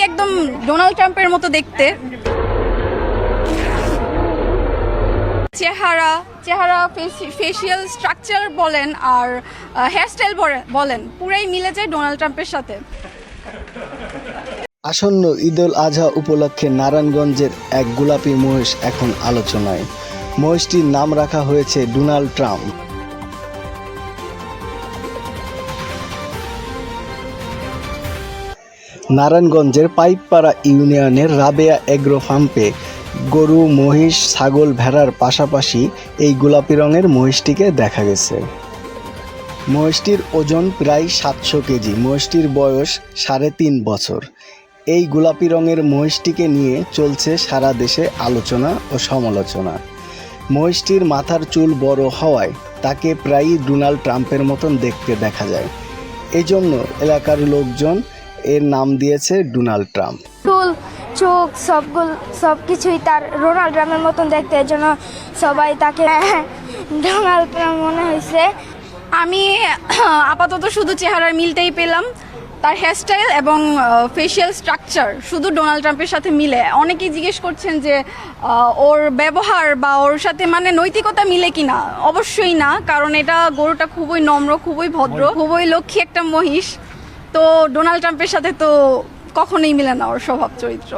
একদম ডোনাল্ড ট্রাম্পের মতো দেখতে। চেহারা ফেসিয়াল স্ট্রাকচার বলেন আর হেয়ারস্টাইল বলেন পুরাই মিলে যায় ডোনাল্ড ট্রাম্পের সাথে। আসন্ন ঈদুল আজহা উপলক্ষে নারায়ণগঞ্জের এক গোলাপি মহিষ এখন আলোচনায়। মহিষটির নাম রাখা হয়েছে ডোনাল্ড ট্রাম্প। নারায়ণগঞ্জের পাইকপাড়া ইউনিয়নের রাবেয়া এগ্রো ফার্মে গরু, মহিষ, ছাগল, ভেড়ার পাশাপাশি এই গোলাপি রঙের মহিষটিকে দেখা গেছে। মহিষটির ওজন প্রায় 700 কেজি। মহিষটির বয়স 3.5 বছর। এই গোলাপি রঙের মহিষটিকে নিয়ে চলছে সারা দেশে আলোচনা ও সমালোচনা। মহিষটির মাথার চুল বড় হওয়ায় তাকে প্রায়ই ডোনাল্ড ট্রাম্পের মতন দেখতে দেখা যায়। এজন্য এলাকার লোকজন এর নাম দিয়েছে ডোনাল্ড ট্রাম্প। চুল, চোখ সব কিছুই তার ডোনাল্ড ট্রাম্পের মতন দেখতে, এর জন্য সবাই তাকে ডোনাল্ড ট্রাম্প মনে হয়েছে। আমি আপাতত শুধু চেহারার মিলটাই পেলাম, তার হেয়ারস্টাইল এবং ফেসিয়াল স্ট্রাকচার শুধু ডোনাল্ড ট্রাম্পের সাথে মিলে। অনেকেই জিজ্ঞেস করছেন যে ওর ব্যবহার বা ওর সাথে মানে নৈতিকতা মিলে কিনা। অবশ্যই না, কারণ এটা গরুটা খুবই নম্র, খুবই ভদ্র, খুবই লক্ষ্মী একটা মহিষ। তো ডোনাল্ড ট্রাম্পের সাথে তো কখনোই মিলে না ওর স্বভাব চরিত্র।